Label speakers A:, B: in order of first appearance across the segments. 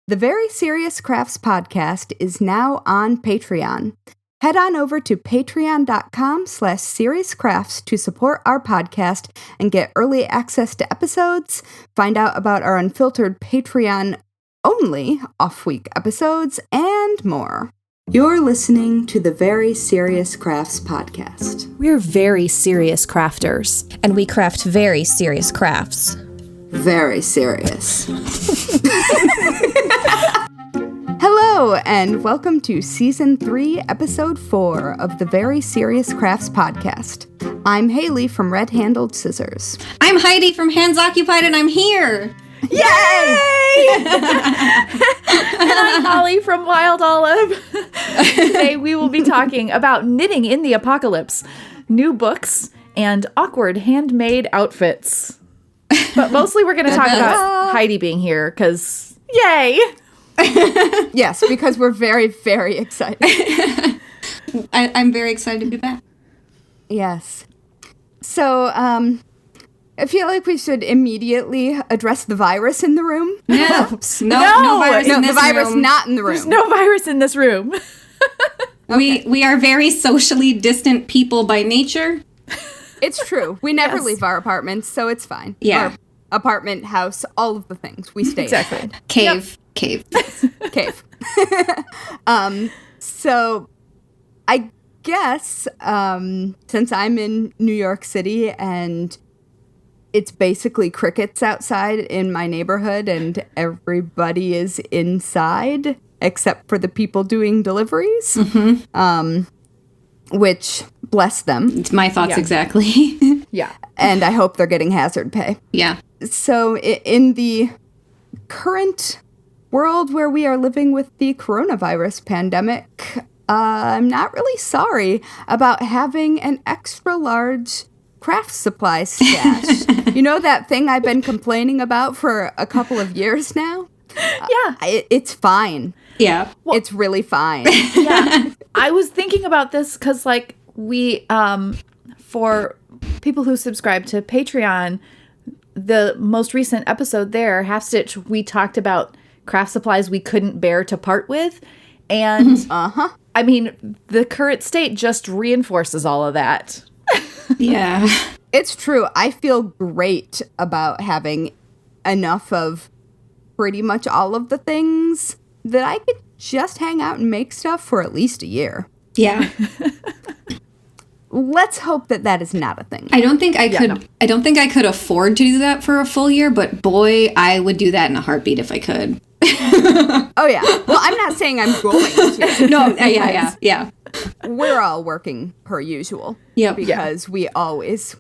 A: The Very Serious Crafts podcast is now on Patreon. Head on over to patreon.com/seriouscrafts to support our podcast and get early access to episodes, find out about our unfiltered Patreon-only off-week episodes, and more. You're listening to the Very Serious Crafts podcast.
B: We're very serious crafters,
C: and we craft very serious crafts.
A: Very serious. Hello, and welcome to Season 3, Episode 4 of the Very Serious Crafts podcast. I'm Haley from Red Handled Scissors.
C: I'm Heidi from Hands Occupied, and I'm here.
B: Yay! And I'm Mollie from Wild Olive. Today we will be talking about knitting in the apocalypse, new books, and awkward handmade outfits. But mostly we're going to talk about Heidi being here, because yay!
A: Yes, because we're very, very excited.
C: I'm very excited to be back.
A: Yes. So, I feel like we should immediately address the virus in the room.
C: No virus in this
A: the virus
C: room.
A: not in the room.
B: There's no virus in this room.
C: Okay. We are very socially distant people by nature.
A: It's true. We never leave our apartments, so it's fine.
C: Yeah.
A: Our apartment, house, all of the things. We stay inside.
C: Cave.
A: Cave. So I guess since I'm in New York City and it's basically crickets outside in my neighborhood and everybody is inside except for the people doing deliveries, which, bless them.
C: It's my thoughts exactly.
B: Yeah.
A: And I hope they're getting hazard pay.
C: Yeah.
A: So in the current world where we are living with the coronavirus pandemic, I'm not really sorry about having an extra large craft supply stash. You know that thing I've been complaining about for a couple of years now?
B: Yeah.
A: It's fine.
C: Yeah.
A: Well, it's really fine.
B: Yeah. I was thinking about this because, like, we, for people who subscribe to Patreon, the most recent episode there, Half Stitch, we talked about craft supplies we couldn't bear to part with. And, I mean, the current state just reinforces all of that.
C: Yeah.
A: It's true. I feel great about having enough of pretty much all of the things that I could just hang out and make stuff for at least a year.
C: Yeah.
A: Let's hope that is not a thing.
C: I don't think I could. No. I don't think I could afford to do that for a full year, but boy, I would do that in a heartbeat if I could.
A: Oh yeah. Well, I'm not saying I'm going to.
C: No. Yeah.
A: We're all working per usual.
C: Yeah.
A: Because we always.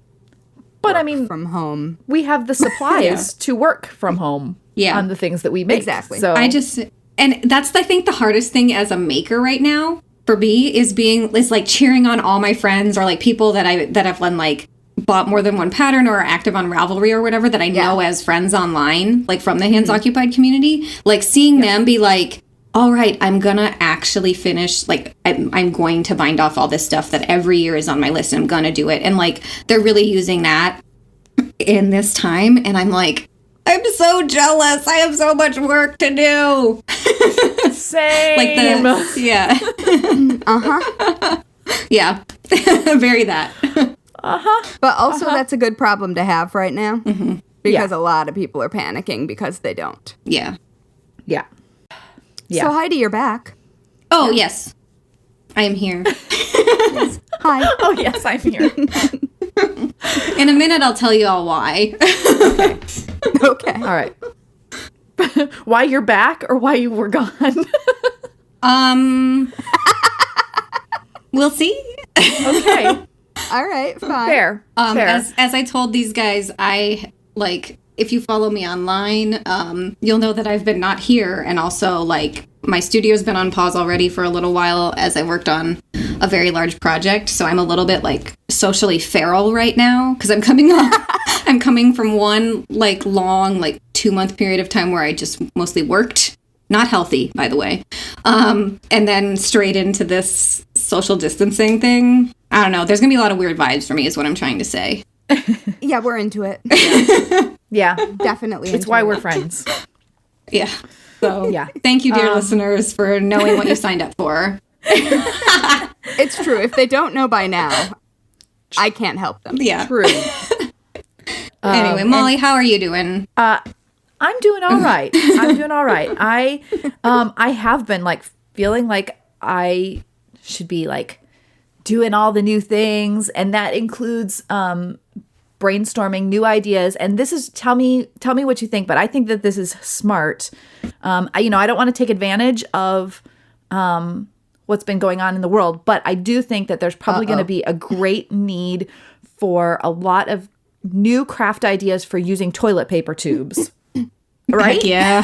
B: But I mean,
A: from home,
B: we have the supplies to work from home. Yeah. On the things that we make.
A: Exactly.
C: So and that's I think the hardest thing as a maker right now for me is like cheering on all my friends or like people that have like bought more than one pattern or are active on Ravelry or whatever that I know as friends online, like from the Hands Occupied community, like seeing them be like, all right, I'm gonna actually finish, like I'm going to bind off all this stuff that every year is on my list and I'm gonna do it. And like they're really using that in this time, and I'm like, I'm so jealous. I have so much work to do.
B: Same.
C: Like yeah. Yeah. Very that.
A: But also that's a good problem to have right now because a lot of people are panicking because they don't.
C: Yeah.
B: Yeah.
A: So Heidi, you're back.
C: Oh, yes. I am here.
A: Yes. Hi.
B: Oh, yes, I'm here.
C: In a minute, I'll tell you all why.
A: Okay.
B: All right. Why you're back or why you were gone?
C: We'll see.
B: Okay.
A: All right, fine.
B: Fair.
C: As I told these guys, I if you follow me online, you'll know that I've been not here, and also like my studio's been on pause already for a little while as I worked on a very large project. So I'm a little bit like socially feral right now because I'm coming from one like long 2-month period of time where I just mostly worked. Not healthy, by the way. And then straight into this social distancing thing. I don't know. There's going to be a lot of weird vibes for me is what I'm trying to say.
A: Yeah, we're into it.
B: Yeah.
A: Definitely.
B: It's why we're friends.
C: Yeah. So
B: Yeah.
C: thank you, dear listeners, for knowing what you signed up for.
A: It's true. If they don't know by now, I can't help them.
C: Yeah.
B: True.
C: Anyway, Molly, how are you doing?
B: I'm doing all right. I'm doing all right. I have been like feeling like I should be like doing all the new things, and that includes brainstorming new ideas. And this is tell me what you think, but I think that this is smart. I don't want to take advantage of what's been going on in the world, but I do think that there's probably going to be a great need for a lot of new craft ideas for using toilet paper tubes. Right?
C: Heck yeah.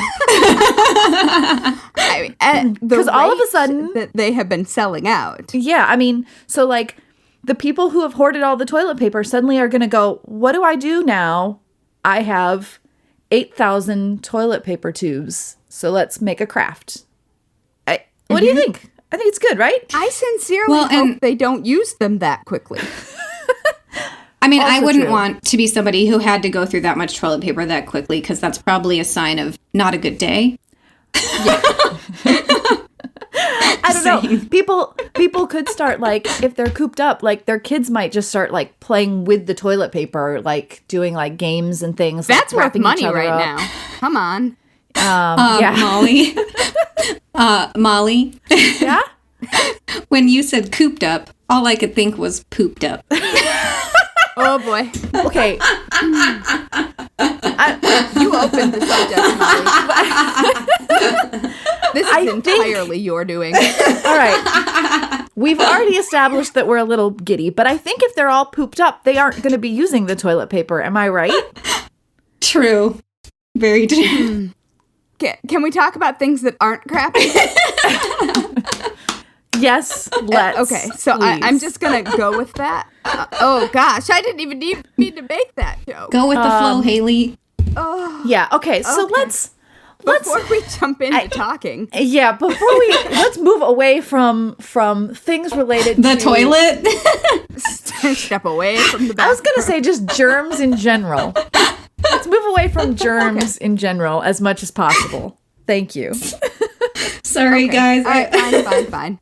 A: Because
B: all of a sudden
A: that they have been selling out.
B: Yeah, I mean, so like the people who have hoarded all the toilet paper suddenly are going to go, what do I do now? I have 8,000 toilet paper tubes, so let's make a craft. What do you think? I think it's good, right?
A: I sincerely hope they don't use them that quickly.
C: I mean,
B: Also
C: I wouldn't
B: true.
C: want to be somebody who had to go through that much toilet paper that quickly, because that's probably a sign of not a good day.
B: I don't know. People could start, like, if they're cooped up, like their kids might just start like playing with the toilet paper, like doing like games and things.
A: That's
B: like,
A: worth
B: wrapping each
A: money
B: other
A: right
B: up.
A: now. Come on.
B: Yeah.
C: Molly. Molly.
B: Yeah?
C: When you said cooped up, all I could think was pooped up.
A: Oh boy.
B: Okay.
A: You opened the subject, Molly. This is entirely your doing.
B: All right. We've already established that we're a little giddy, but I think if they're all pooped up, they aren't going to be using the toilet paper. Am I right?
C: True. Very true.
A: Can we talk about things that aren't crappy?
B: Yes, let's.
A: Okay, so I'm just going to go with that. Oh, gosh. I didn't even need to make that joke.
C: Go with the flow, Haley.
B: Yeah, okay, so let's
A: Before we jump into talking.
B: Yeah, before we let's move away from things related
C: The
B: to
C: toilet.
A: Step away from the bathroom.
B: I was going to say just germs in general. Let's move away from germs in general as much as possible. Thank you.
C: Sorry, guys.
A: All right, fine.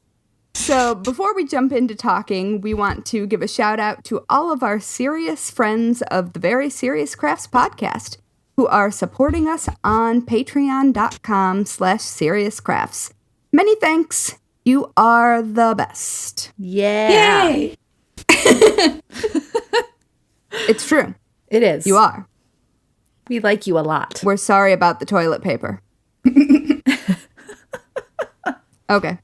A: So before we jump into talking, we want to give a shout out to all of our serious friends of the Very Serious Crafts podcast who are supporting us on patreon.com/seriouscrafts. Many thanks. You are the best.
B: Yeah.
C: Yay.
A: It's true.
B: It is.
A: You are.
B: We like you a lot.
A: We're sorry about the toilet paper. Okay.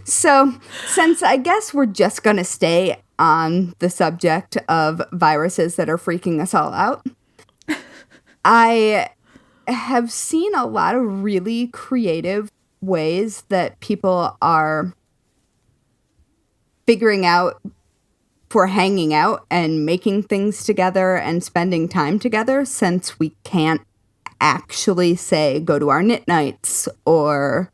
A: So, since I guess we're just going to stay on the subject of viruses that are freaking us all out, I have seen a lot of really creative ways that people are figuring out for hanging out and making things together and spending time together, since we can't actually, say, go to our knit nights or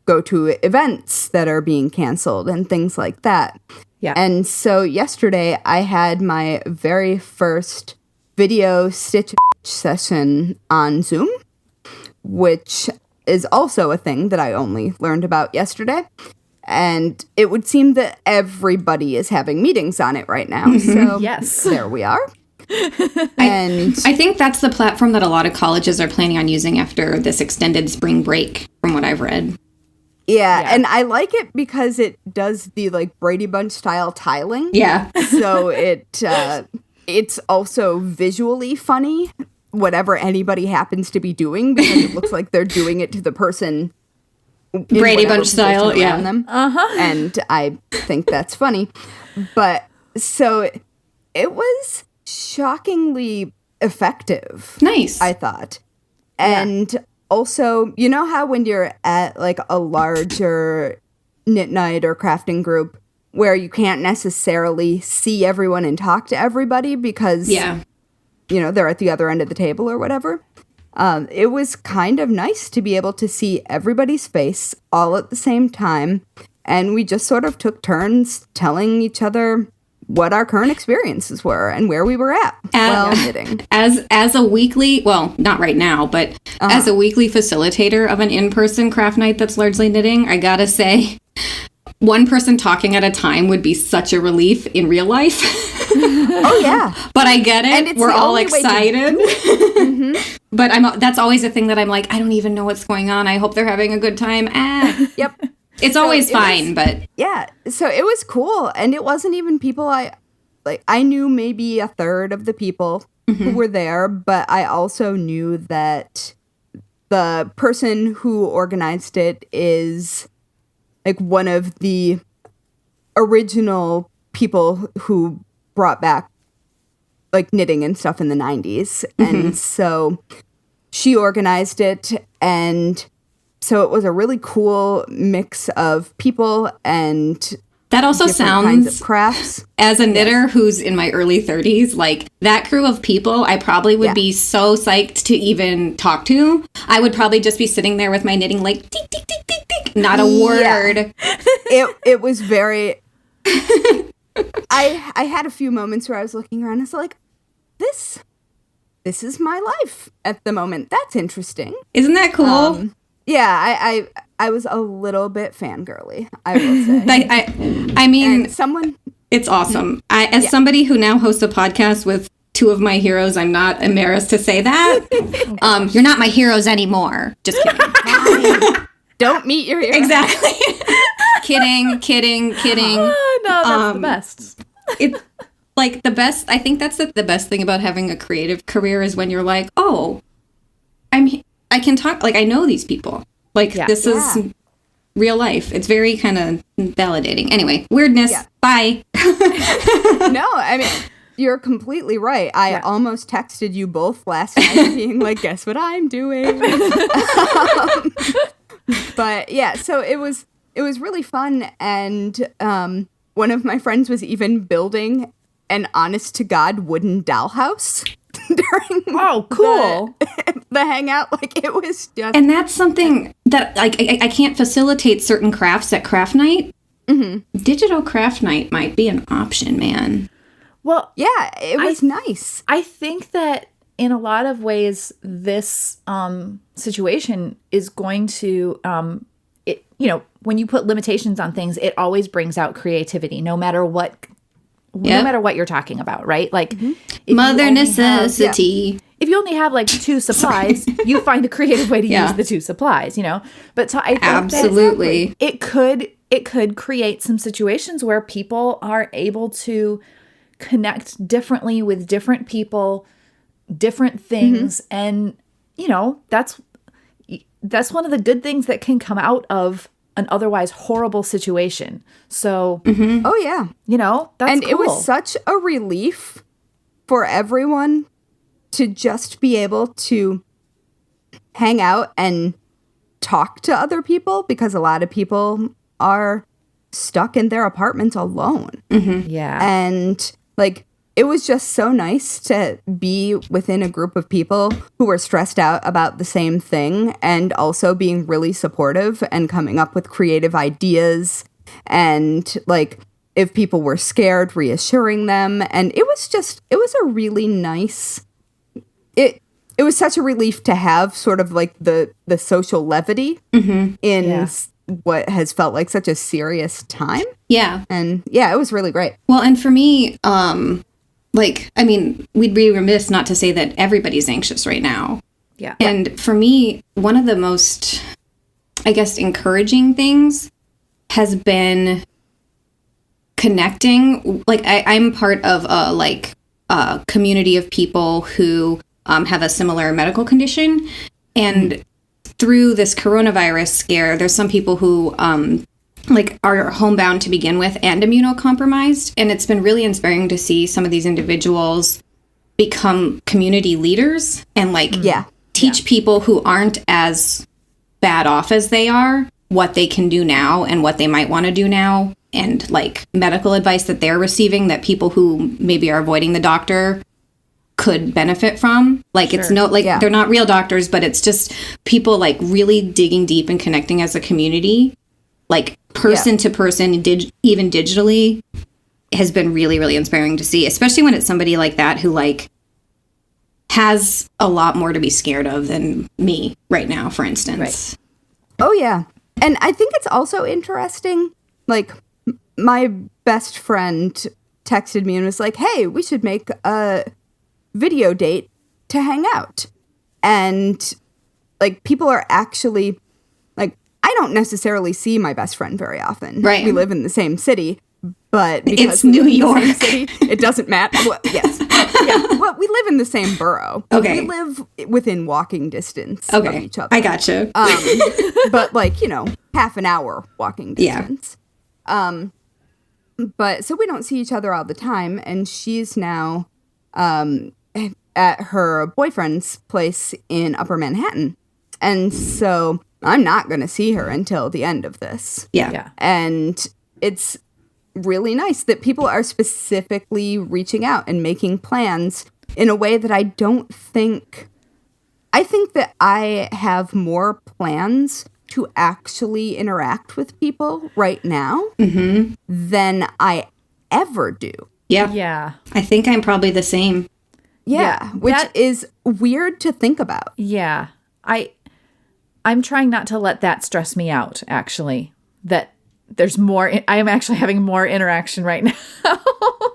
A: go to events that are being canceled and things like that.
B: Yeah.
A: And so yesterday I had my very first video stitch session on Zoom, which is also a thing that I only learned about yesterday. And it would seem that everybody is having meetings on it right now. So
B: Yes.
A: there we are. And
C: I think that's the platform that a lot of colleges are planning on using after this extended spring break, from what I've read.
A: yeah, and I like it because it does the like Brady Bunch style tiling.
C: Yeah.
A: So it's also visually funny, whatever anybody happens to be doing, because it looks like they're doing it to the person in
C: Brady
A: whatever
C: Bunch style,
A: position around
C: yeah.
A: them. And I think that's funny. But so it was shockingly effective.
C: Nice.
A: I thought. And also, you know how when you're at like a larger knit night or crafting group where you can't necessarily see everyone and talk to everybody because,
C: yeah.
A: you know, they're at the other end of the table or whatever. It was kind of nice to be able to see everybody's face all at the same time. And we just sort of took turns telling each other what our current experiences were and where we were at while knitting.
C: As a weekly, well, not right now, but as a weekly facilitator of an in-person craft night that's largely knitting, I gotta say, one person talking at a time would be such a relief in real life.
A: Oh, yeah.
C: But I get it. We're all excited. But that's always a thing that I'm like, I don't even know what's going on. I hope they're having a good time.
A: Yep.
C: It's always fine, but...
A: Yeah. So it was cool. And it wasn't even people I knew maybe a third of the people who were there, but I also knew that the person who organized it is like one of the original people who brought back like knitting and stuff in the 90s. And so she organized it, and so it was a really cool mix of people and
C: that also
A: different kinds
C: sounds
A: of crafts.
C: As a knitter who's in my early 30s, like that crew of people, I probably would be so psyched to even talk to. I would probably just be sitting there with my knitting like tick, tick, tick, tick, tick, not a word.
A: It was very... I had a few moments where I was looking around and I was like, this is my life at the moment. That's interesting.
C: Isn't that cool?
A: Yeah, I was a little bit fangirly, I will say.
C: I mean,
A: and
C: it's awesome. As somebody who now hosts a podcast with two of my heroes, I'm not embarrassed to say that. You're not my heroes anymore. Just kidding.
A: Don't meet your heroes.
C: Exactly. kidding.
B: Oh, no, that's the best.
C: It's like the best. I think that's the best thing about having a creative career is when you're like, oh, I can talk, like I know these people. Like this is real life. It's very kind of validating. Anyway, weirdness. Yeah. Bye.
A: No, I mean, you're completely right. I almost texted you both last night being like, guess what I'm doing? But yeah, so it was really fun. And one of my friends was even building an honest to God wooden dollhouse during the hangout. Like it was just,
C: and that's something that like I can't facilitate certain crafts at craft night. Digital craft night might be an option, man.
B: Well,
A: yeah, it was nice.
B: I think that in a lot of ways, this situation is going to, when you put limitations on things, it always brings out creativity, no matter what you're talking about, right? Like
C: mother necessity.
B: If you only have like two supplies, you find a creative way to use the two supplies, But I think
C: absolutely,
B: it could create some situations where people are able to connect differently with different people, different things, and that's one of the good things that can come out of an otherwise horrible situation. So,
A: oh yeah,
B: that's
A: and
B: cool.
A: It was such a relief for everyone to just be able to hang out and talk to other people, because a lot of people are stuck in their apartments alone.
B: Yeah.
A: And like, it was just so nice to be within a group of people who were stressed out about the same thing and also being really supportive and coming up with creative ideas. And like, if people were scared, reassuring them. And it was a really nice, it was such a relief to have sort of like the social levity in what has felt like such a serious time.
C: Yeah.
A: And yeah, it was really great.
C: Well, and for me, we'd be remiss not to say that everybody's anxious right now.
B: Yeah.
C: And for me, one of the most, I guess, encouraging things has been connecting. Like, I'm part of a community of people who have a similar medical condition. And through this coronavirus scare, there's some people who are homebound to begin with and immunocompromised. And it's been really inspiring to see some of these individuals become community leaders and teach people who aren't as bad off as they are what they can do now and what they might want to do now, and like medical advice that they're receiving that people who maybe are avoiding the doctor could benefit from. Like, it's they're not real doctors, but it's just people like really digging deep and connecting as a community, like person to person, even digitally. has been really, really inspiring to see, especially when it's somebody like that who like has a lot more to be scared of than me right now, for instance.
B: Right.
A: Oh, yeah. And I think it's also interesting, like, my best friend texted me and was like, hey, we should make a video date to hang out. And, like, people are actually, like, I don't necessarily see my best friend very often.
C: Right.
A: We live in the same city, but because
C: it's New York.
A: City, it doesn't matter. Well, yes. Yeah. Well, we live in the same borough.
C: Okay.
A: We live within walking distance of each other.
C: I gotcha.
A: But like, you know, half an hour walking distance. Yeah. But so we don't see each other all the time. And she's now at her boyfriend's place in Upper Manhattan. And so I'm not going to see her until the end of this.
C: Yeah.
A: And it's really nice that people are specifically reaching out and making plans in a way that I think that I have more plans to actually interact with people right now than I ever do.
C: Yeah.
B: Yeah.
C: I think I'm probably the same.
A: Yeah, which is weird to think about.
B: Yeah. I'm trying not to let that stress me out, actually. That there's more, I am actually having more interaction right now.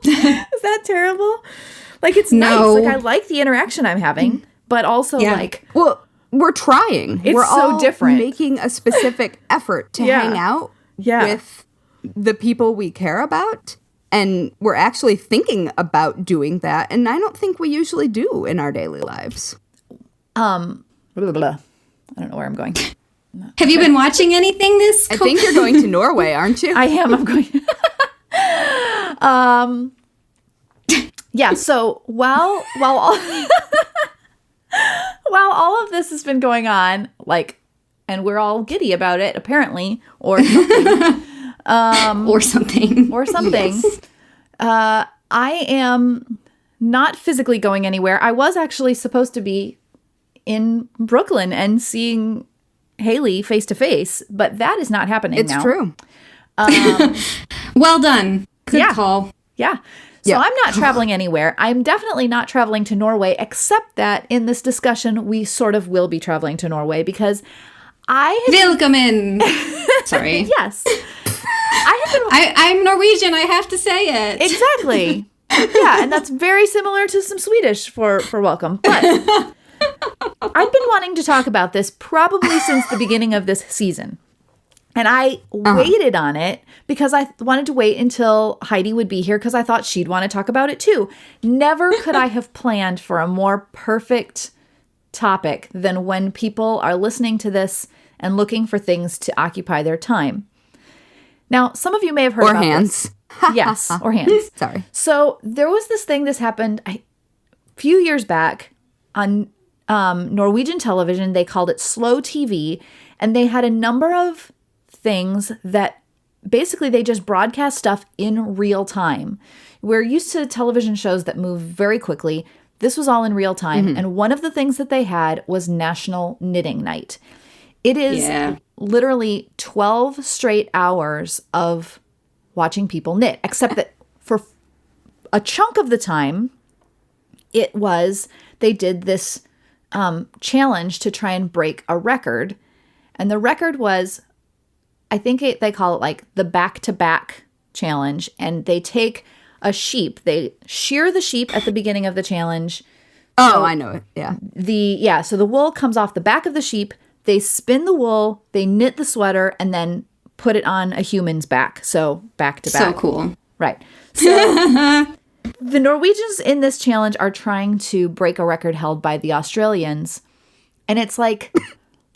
B: Is that terrible? Like, it's nice. Like, I like the interaction I'm having, but also like...
A: Well, we're trying.
B: We're
A: so
B: all different.
A: Making a specific effort to hang out with the people we care about. And we're actually thinking about doing that. And I don't think we usually do in our daily lives.
B: Blah, blah, blah. I don't know where I'm going.
C: Have you been watching anything this?
A: I think you're going to Norway, aren't you?
B: I am. I'm going. Yeah. So while all while all of this has been going on, like, and we're all giddy about it, apparently, or something,
C: or something,
B: Yes. I am not physically going anywhere. I was actually supposed to be in Brooklyn and seeing Haley face to face, but that is not happening now.
A: It's true.
C: Well done. Good call.
B: Yeah. So I'm not traveling anywhere. I'm definitely not traveling to Norway, except that in this discussion, we sort of will be traveling to Norway because
C: Willkommen. Sorry.
B: Yes.
C: I'm Norwegian. I have to say it.
B: Exactly. Yeah, and that's very similar to some Swedish for welcome. But I've been wanting to talk about this probably since the beginning of this season. And I waited on it because I wanted to wait until Heidi would be here because I thought she'd want to talk about it too. Never could I have planned for a more perfect topic than when people are listening to this and looking for things to occupy their time. Now, some of you may have heard about
A: hands.
B: this. Yes, or hands.
A: Sorry.
B: So there was this happened a few years back on Norwegian television. They called it Slow TV, and they had a number of things that basically they just broadcast stuff in real time. We're used to television shows that move very quickly. This was all in real time. And one of the things that they had was National Knitting Night. It is literally 12 straight hours of watching people knit, except that for a chunk of the time, they did this challenge to try and break a record. And the record was, I think they call it like the back-to-back challenge. And they take a sheep, they shear the sheep at the beginning of the challenge.
A: Oh, I know it. Yeah.
B: So the wool comes off the back of the sheep. They spin the wool, they knit the sweater, and then put it on a human's back. So back to back.
C: So cool.
B: Right. So the Norwegians in this challenge are trying to break a record held by the Australians. And it's like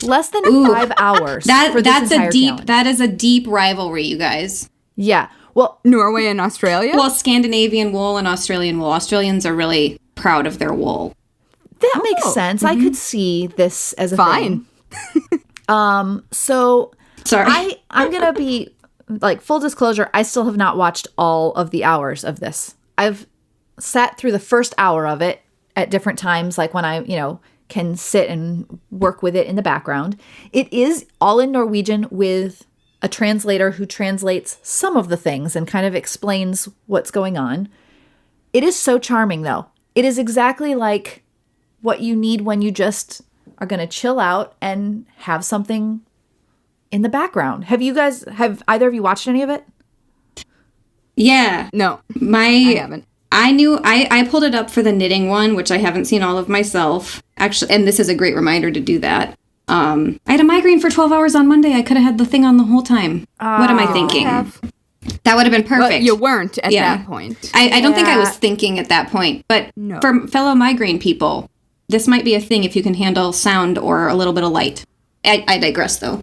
B: less than 5 hours.
C: That is a deep rivalry, you guys.
B: Yeah. Well,
A: Norway and Australia?
C: Well, Scandinavian wool and Australian wool. Australians are really proud of their wool.
B: That makes sense. I could see this as a
A: fine.
B: So
C: sorry.
B: I'm going to be like full disclosure. I still have not watched all of the hours of this. I've sat through the first hour of it at different times, like when I, can sit and work with it in the background. It is all in Norwegian with a translator who translates some of the things and kind of explains what's going on. It is so charming, though. It is exactly like what you need when you just are going to chill out and have something in the background. Have either of you watched any of it?
C: Yeah.
A: No,
C: I
A: haven't.
C: I pulled it up for the knitting one, which I haven't seen all of myself. Actually, and this is a great reminder to do that. I had a migraine for 12 hours on Monday. I could have had the thing on the whole time. What am I thinking? That would have been perfect.
A: But you weren't at that point.
C: I don't think I was thinking at that point. But for fellow migraine people, this might be a thing if you can handle sound or a little bit of light. I digress, though.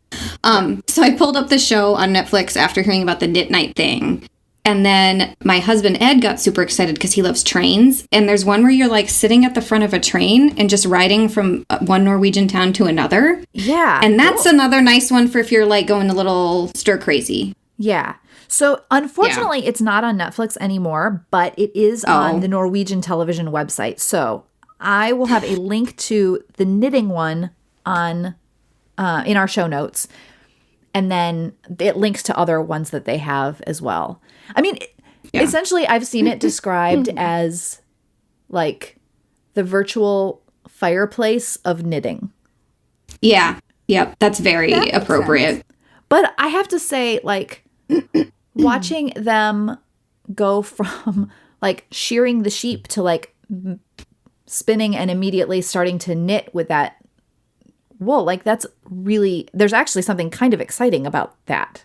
C: So I pulled up the show on Netflix after hearing about the Knit Night thing. And then my husband, Ed, got super excited because he loves trains. And there's one where you're like sitting at the front of a train and just riding from one Norwegian town to another.
B: Yeah.
C: And that's another nice one for if you're like going a little stir crazy.
B: Yeah. So unfortunately, it's not on Netflix anymore, but it is on the Norwegian television website. So I will have a link to the knitting one on in our show notes. And then it links to other ones that they have as well. I mean, essentially, I've seen it described as like the virtual fireplace of knitting.
C: Yeah. Yep. That's very appropriate.
B: But I have to say, like, watching them go from like shearing the sheep to like spinning and immediately starting to knit with that wool, like that's really, there's actually something kind of exciting about that.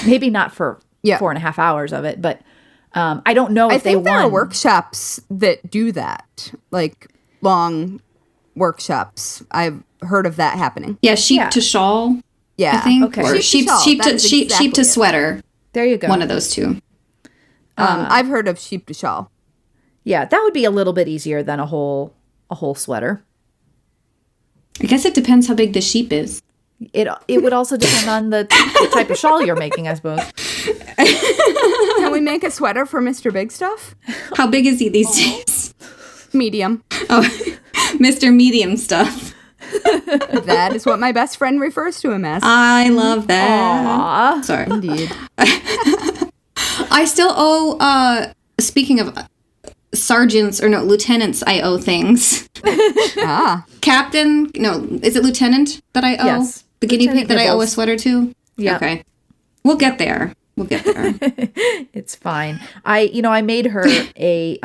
B: Maybe not for 4.5 hours of it, but I don't know if they won.
A: There are workshops that do that, like long workshops. I've heard of that happening.
C: Yeah, sheep to shawl.
A: Yeah,
C: I think.
B: Okay.
C: Or sheep to sweater.
B: There you go.
C: One of those two.
A: I've heard of sheep to shawl.
B: Yeah, that would be a little bit easier than a whole sweater.
C: I guess it depends how big the sheep is.
B: It would also depend on the type of shawl you're making, I suppose.
A: Can we make a sweater for Mr. Big Stuff?
C: How big is he these days?
A: Medium.
C: Oh, Mr. Medium Stuff.
A: That is what my best friend refers to him as.
C: I love that.
B: Aww.
C: Sorry.
A: Indeed.
C: I still owe, speaking of lieutenants, I owe things. Captain, is it lieutenant that I owe?
B: Yes.
C: The guinea pig that I owe a sweater to?
B: Yeah.
C: Okay. We'll get there.
B: It's fine. I made her a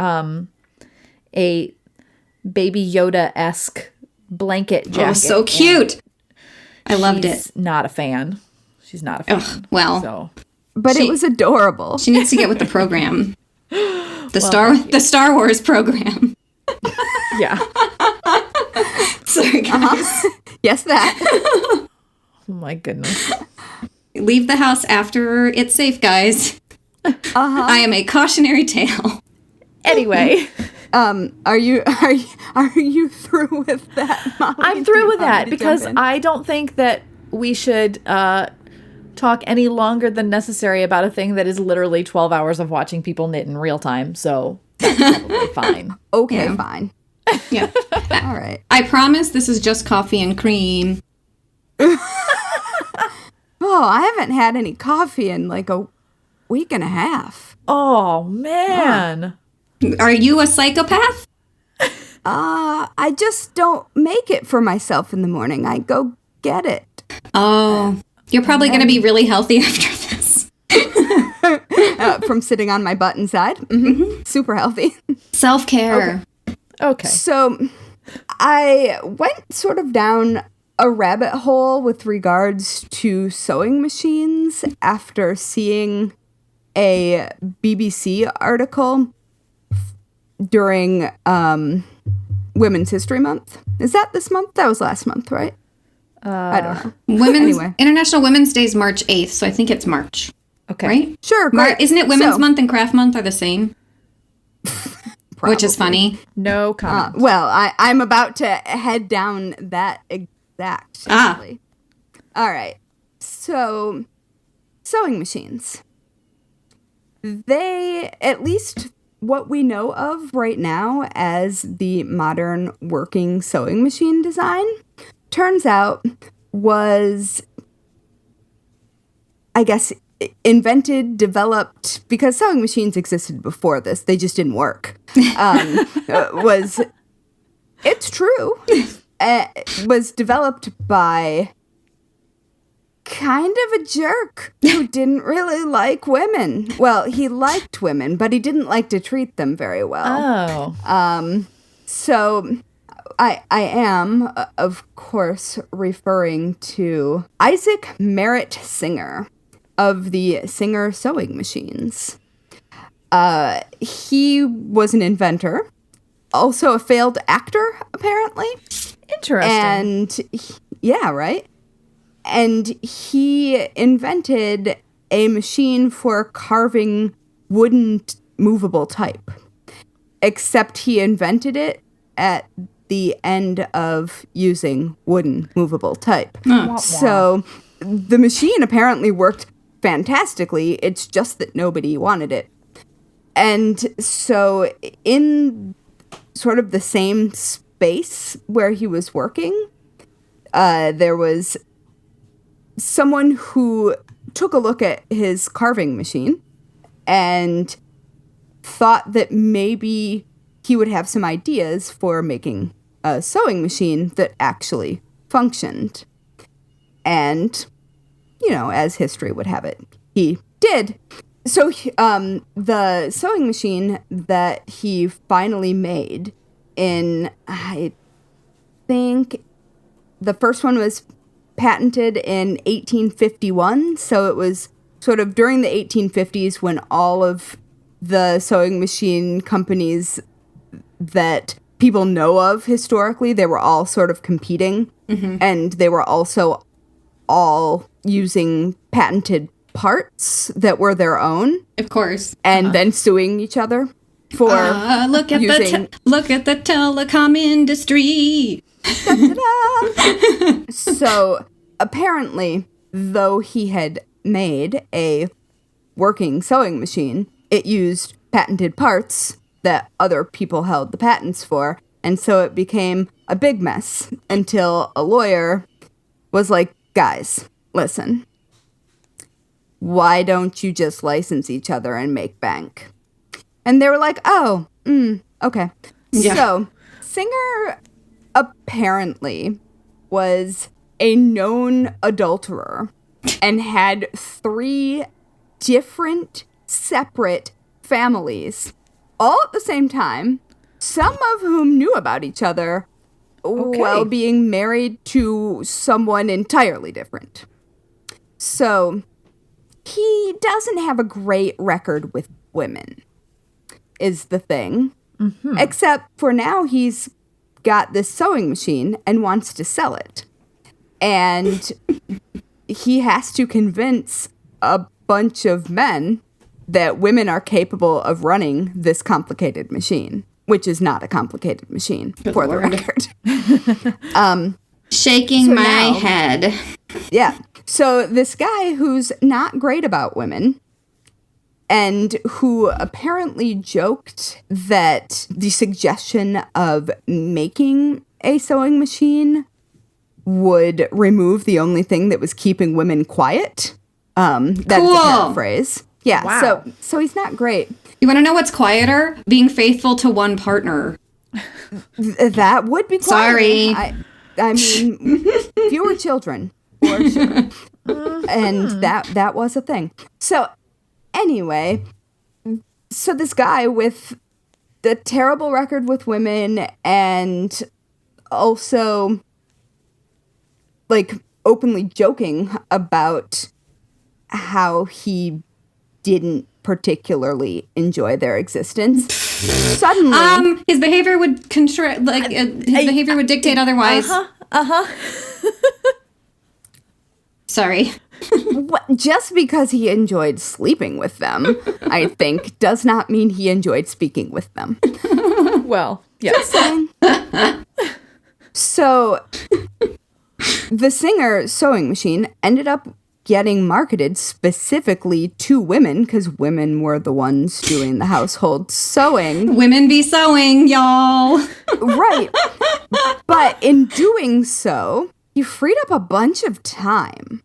B: Baby Yoda-esque blanket jacket.
C: Oh, so cute. I loved it.
B: She's not a fan. She's not a fan.
C: Ugh, well.
B: So.
A: But it was adorable.
C: She needs to get with the program. The Star Wars program.
B: Yeah.
C: Sorry, guys.
A: Yes, that.
B: Oh my goodness.
C: Leave the house after it's safe, guys. I am a cautionary tale.
B: Anyway.
A: Are you through with that, Mollie?
B: I'm through with that because I don't think that we should talk any longer than necessary about a thing that is literally 12 hours of watching people knit in real time. So that's probably fine.
A: Okay, fine.
C: Yeah.
A: All right.
C: I promise this is just coffee and cream.
A: Oh, I haven't had any coffee in like a week and a half.
B: Oh, man.
C: Are you a psychopath?
A: I just don't make it for myself in the morning. I go get it.
C: Oh, you're probably going to be really healthy after this.
A: From sitting on my butt inside. Mm-hmm. Super healthy.
C: Self-care.
B: Okay.
A: So I went sort of down a rabbit hole with regards to sewing machines after seeing a BBC article during Women's History Month. Is that this month? That was last month, right? I don't know.
C: International Women's Day is March 8th, so I think it's March.
B: Okay.
C: Right?
A: Sure, great.
C: Isn't it Women's Month and Craft Month are the same? Which is funny.
B: No comment.
A: Well, I'm about to head down that exact. Actually. All right. So, sewing machines. They, at least what we know of right now as the modern working sewing machine design, turns out was I guess, invented, developed, because sewing machines existed before this, they just didn't work, it's true, was developed by kind of a jerk who didn't really like women. Well, he liked women, but he didn't like to treat them very well.
B: Oh.
A: So I am, of course, referring to Isaac Merritt Singer of the Singer sewing machines. He was an inventor, also a failed actor, apparently.
B: Interesting.
A: And right? And he invented a machine for carving wooden movable type. Except he invented it at the end of using wooden movable type. So the machine apparently worked fantastically. It's just that nobody wanted it. And so in sort of the same space where he was working, there was someone who took a look at his carving machine and thought that maybe he would have some ideas for making a sewing machine that actually functioned. And, as history would have it, he did. So the sewing machine that he finally made I think the first one was patented in 1851. So it was sort of during the 1850s when all of the sewing machine companies that people know of historically, they were all sort of competing. Mm-hmm. And they were also all using patented parts that were their own.
C: Of course.
A: And then suing each other for
C: look at the telecom industry.
A: So apparently, though he had made a working sewing machine, it used patented parts that other people held the patents for, and so it became a big mess until a lawyer was like, guys, listen, why don't you just license each other and make bank? And they were like, oh, okay. Yeah. So Singer apparently was a known adulterer and had 3 different separate families all at the same time, some of whom knew about each other while being married to someone entirely different. So he doesn't have a great record with women, is the thing. Mm-hmm. Except for now he's got this sewing machine and wants to sell it. And he has to convince a bunch of men that women are capable of running this complicated machine, which is not a complicated machine, for the record.
C: Shaking my head.
A: Yeah. So this guy who's not great about women and who apparently joked that the suggestion of making a sewing machine would remove the only thing that was keeping women quiet. That's a paraphrase. Yeah, wow. So he's not great.
C: You want to know what's quieter? Being faithful to one partner.
A: That would be quieter.
C: Sorry.
A: I mean, fewer children, for sure. And that was a thing. So anyway, so this guy with the terrible record with women and also like openly joking about how he didn't particularly enjoy their existence. Suddenly,
C: his behavior would behavior would dictate otherwise. Sorry.
A: Just because he enjoyed sleeping with them, I think, does not mean he enjoyed speaking with them.
B: Well, yes.
A: So, the Singer sewing machine ended up getting marketed specifically to women because women were the ones doing the household sewing.
C: Women be sewing, y'all.
A: Right. But in doing so, he freed up a bunch of time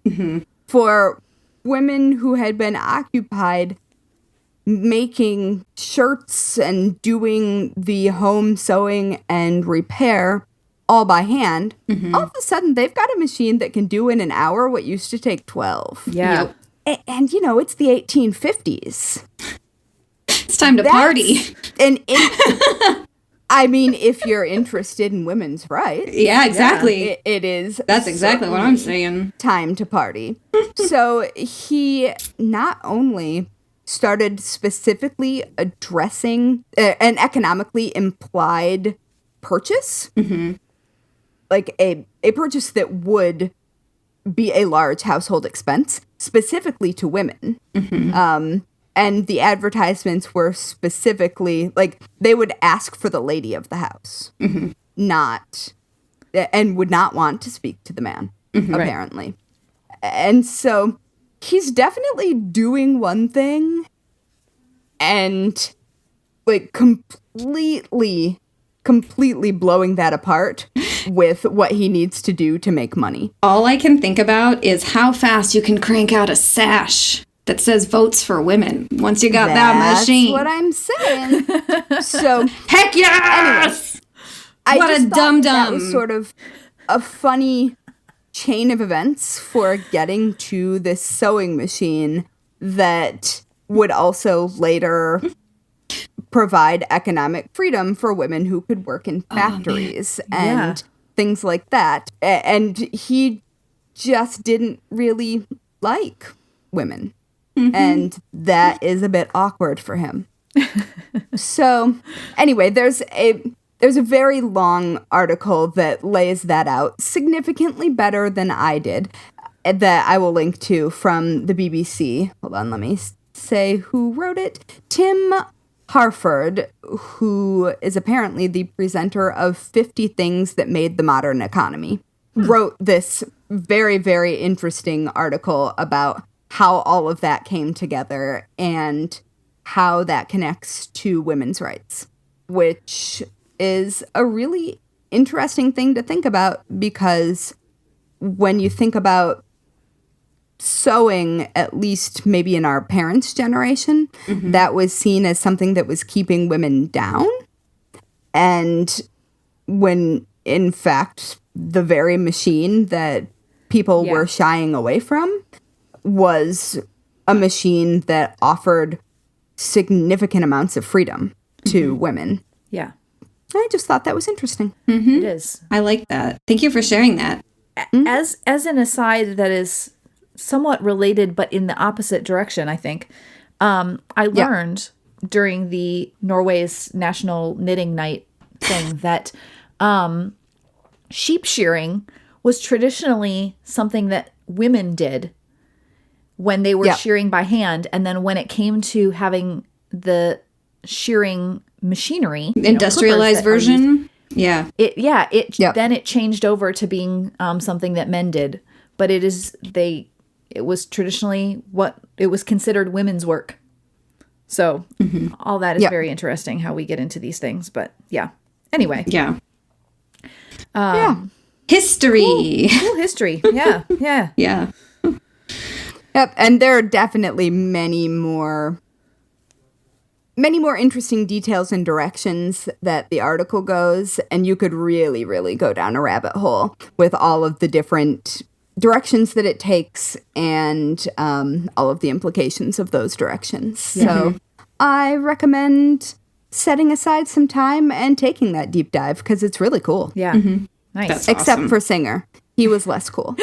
A: for women who had been occupied making shirts and doing the home sewing and repair all by hand, all of a sudden they've got a machine that can do in an hour what used to take 12.
B: Yeah.
A: And you know, it's the 1850s.
C: It's time to party.
A: I mean, if you're interested in women's rights.
C: Yeah, exactly.
A: It is.
C: That's exactly what I'm saying.
A: Time to party. So he not only started specifically addressing an economically implied purchase, like a purchase that would be a large household expense, specifically to women. And the advertisements were specifically, like, they would ask for the lady of the house, and would not want to speak to the man, apparently. And so he's definitely doing one thing and, like, completely blowing that apart with what he needs to do to make money.
C: All I can think about is how fast you can crank out a sash that says votes for women once you got that machine.
A: That's what I'm saying. So,
C: heck yes!
A: Anyways,
C: what a dum-dum.
A: That was sort of a funny chain of events for getting to this sewing machine that would also later provide economic freedom for women who could work in factories and things like that. And he just didn't really like women. And that is a bit awkward for him. So anyway, there's a very long article that lays that out significantly better than I did that I will link to from the BBC. Hold on, let me say who wrote it. Tim Harford, who is apparently the presenter of 50 Things That Made the Modern Economy, wrote this very, very interesting article about how all of that came together and how that connects to women's rights, which is a really interesting thing to think about, because when you think about sewing, at least maybe in our parents' generation, that was seen as something that was keeping women down. And when, in fact, the very machine that people were shying away from was a machine that offered significant amounts of freedom to women.
B: Yeah.
A: I just thought that was interesting.
B: It is.
C: I like that. Thank you for sharing that.
B: As an aside that is somewhat related, but in the opposite direction, I think, I learned during the Norway's National Knitting Night thing that sheep shearing was traditionally something that women did when they were shearing by hand. And then when it came to having the shearing machinery,
C: industrialized version,
B: then it changed over to being something that men did. But it was traditionally what it was considered women's work. So all that is very interesting how we get into these things. But anyway.
C: History.
B: Cool history. Yeah.
A: Yep, and there are definitely many more interesting details and directions that the article goes, and you could really, really go down a rabbit hole with all of the different directions that it takes and all of the implications of those directions. So I recommend setting aside some time and taking that deep dive, because it's really cool.
B: Yeah. Nice.
C: That's
A: Except
C: awesome.
A: for Singer. He was less cool.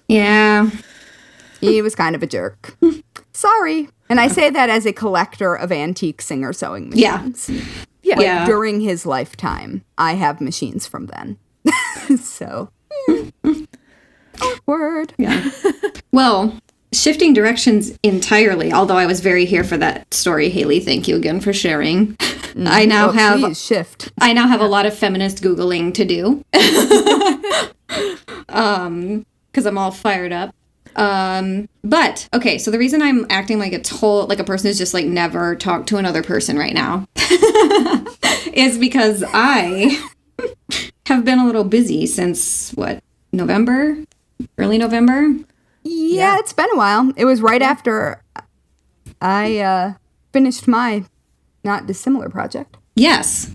C: Yeah.
A: He was kind of a jerk. Sorry. And I say that as a collector of antique Singer sewing machines. Like, during his lifetime, I have machines from then. So, awkward.
C: Yeah. Well, shifting directions entirely, although I was very here for that story, Haley. Thank you again for sharing. I now have a lot of feminist Googling to do. Because I'm all fired up. But okay, so the reason I'm acting like a person who's just like never talked to another person right now is because I have been a little busy since early November?
A: Yeah, it's been a while. It was right after I finished my not dissimilar project.
C: Yes.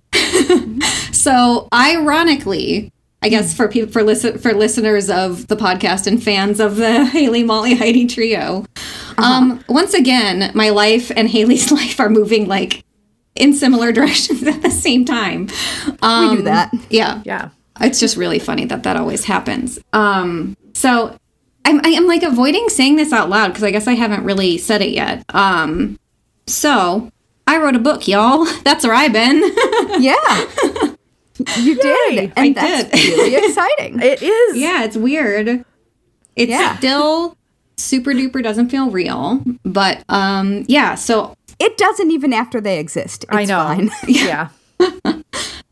C: So ironically, I guess for listeners of the podcast and fans of the Haley, Mollie, Heidi trio, once again, my life and Haley's life are moving like in similar directions at the same time.
A: We do that.
C: Yeah.
B: Yeah.
C: It's just really funny that always happens. So I'm like avoiding saying this out loud because I guess I haven't really said it yet. So I wrote a book, y'all. That's where I've been.
A: Yeah. You did. And
C: I
A: that's
C: did.
A: really exciting.
B: It is.
C: Yeah, it's weird. It's still super duper doesn't feel real. But yeah, so
A: It doesn't even after they exist. It's
B: I know.
A: fine.
B: Yeah.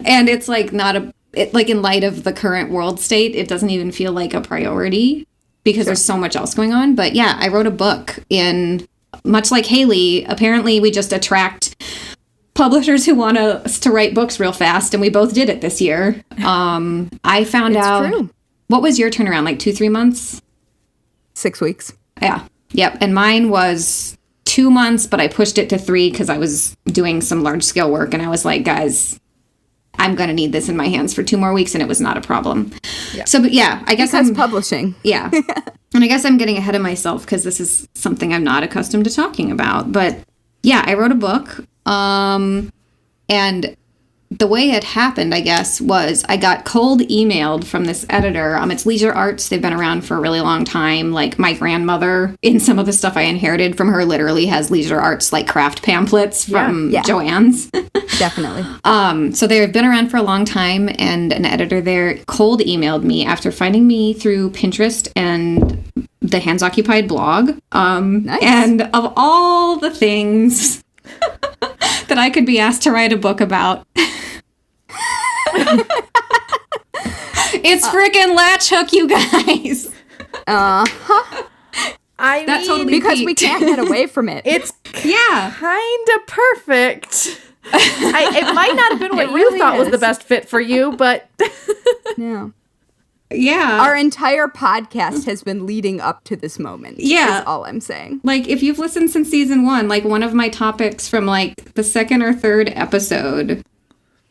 C: and it's like like in light of the current world state, it doesn't even feel like a priority because there's so much else going on. But yeah, I wrote a book much like Haley, apparently we just attract publishers who want us to write books real fast, and we both did it this year. I found out.
A: True.
C: What was your turnaround? Like 2-3 months?
A: 6 weeks.
C: Yeah. Yep. And mine was 2 months, but I pushed it to 3 because I was doing some large scale work, and I was like, guys, I'm going to need this in my hands for 2 more weeks, and it was not a problem. Yeah. So, but yeah, I guess
A: Because publishing.
C: Yeah. And I guess I'm getting ahead of myself because this is something I'm not accustomed to talking about. But yeah, I wrote a book. And the way it happened, I guess, was I got cold emailed from this editor. It's Leisure Arts. They've been around for a really long time. Like my grandmother, in some of the stuff I inherited from her, literally has Leisure Arts like craft pamphlets from Joann's.
A: Definitely.
C: So they've been around for a long time, and an editor there cold emailed me after finding me through Pinterest and the Hands Occupied blog.
A: Nice.
C: And of all the things that I could be asked to write a book about, it's freaking Latchook, you guys.
B: I
C: That
B: mean,
C: totally
A: Because we
C: peaked.
A: can't get away from it.
B: it's
C: Yeah.
B: kind of perfect. It might not have been what
A: It
B: you
A: really
B: thought was the
A: is.
B: best fit for you, but
A: Yeah.
C: Yeah.
A: Our entire podcast has been leading up to this moment.
C: Yeah.
A: Is all I'm saying.
C: Like, if you've listened since season 1, like, one of my topics from, like, the second or third episode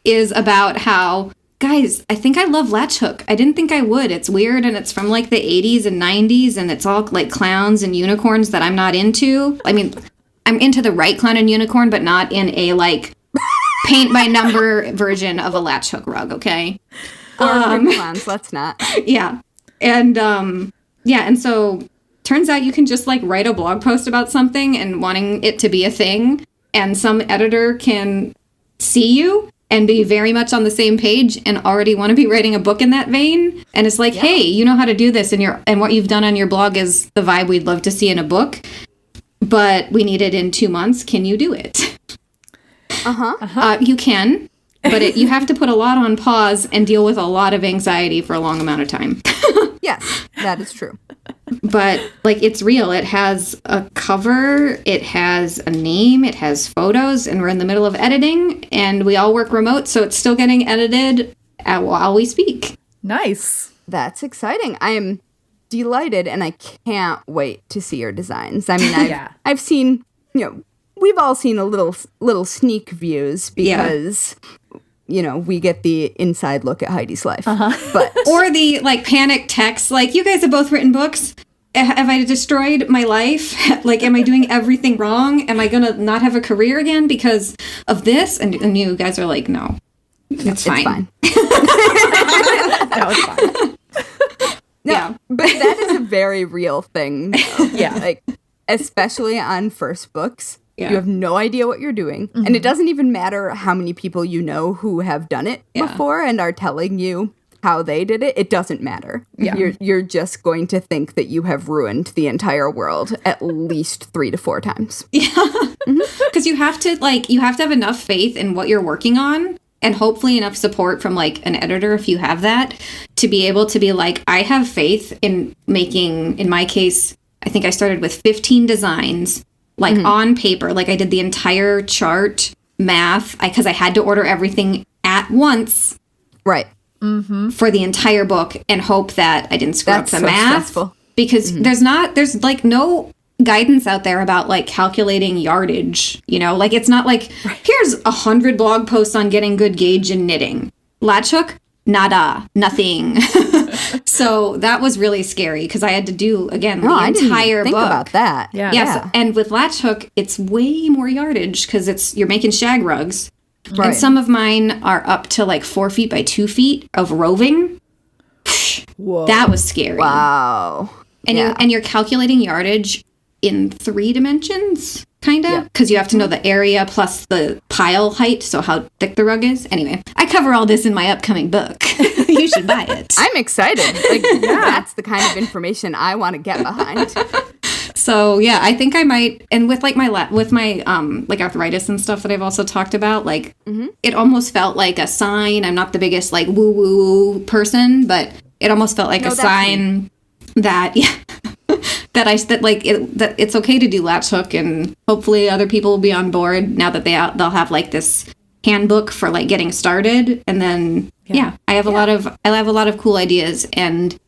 C: is about how, guys, I think I love Latchook. I didn't think I would. It's weird, and it's from, like, the 80s and 90s, and it's all, like, clowns and unicorns that I'm not into. I mean, I'm into the right clown and unicorn, but not in a, like, paint-by-number version of a Latchook rug, okay?
A: Or clowns, let's not.
C: Yeah. And and so turns out you can just like write a blog post about something and wanting it to be a thing, and some editor can see you and be very much on the same page and already want to be writing a book in that vein, and it's like, hey, you know how to do this, and what you've done on your blog is the vibe we'd love to see in a book, but we need it in 2 months. Can you do it? You can. But you have to put a lot on pause and deal with a lot of anxiety for a long amount of time.
A: Yes, that is true.
C: But, like, it's real. It has a cover, it has a name, it has photos, and we're in the middle of editing, and we all work remote, so it's still getting edited while we speak.
B: nice.
A: That's exciting. I am delighted, and I can't wait to see your designs. I mean, I've seen, we've all seen a little sneak views because, we get the inside look at Heidi's life. But
C: Or the, like, panic text, like, you guys have both written books. Have I destroyed my life? Like, am I doing everything wrong? Am I going to not have a career again because of this? And you guys are like, no, it's fine.
A: it's fine.
B: That was fine.
A: No,
C: Yeah.
A: but that is a very real thing.
B: Yeah.
A: Like, especially on first books.
C: Yeah.
A: You have no idea what you're doing. And it doesn't even matter how many people you know who have done it before and are telling you how they did it. It doesn't matter.
B: Yeah.
A: You're just going to think that you have ruined the entire world at least 3 to 4 times.
C: Because you have to have enough faith in what you're working on, and hopefully enough support from, like, an editor, if you have that, to be able to be like, I have faith in making, in my case, I think I started with 15 designs, like, on paper. Like, I did the entire chart, math, because I had to order everything at once
A: Right.
C: for the entire book, and hope that I didn't screw
A: That's
C: up the
A: so
C: math.
A: stressful.
C: because there's like no guidance out there about like calculating yardage, you know, like it's not like here's 100 blog posts on getting good gauge in knitting. Latchook, nada, nothing. So that was really scary because I had to do again the entire
A: think
C: book
A: about that.
C: Yeah. So, and with Latchook, it's way more yardage because you're making shag rugs, and some of mine are up to like 4 feet by 2 feet of roving. Whoa. That was scary.
A: Wow.
C: And you're calculating yardage in 3 dimensions, kind of, because you have to know the area plus the pile height, so how thick the rug is. Anyway, I cover all this in my upcoming book. You should buy it.
A: I'm excited. Like, that's the kind of information I want to get behind.
C: So yeah, I think I might, and with like my like arthritis and stuff that I've also talked about, like it almost felt like a sign. I'm not the biggest like woo woo person, but it almost felt like a sign that that it's okay to do Latchook, and hopefully other people will be on board now that they'll have like this handbook for like getting started, and then I have a lot of cool ideas and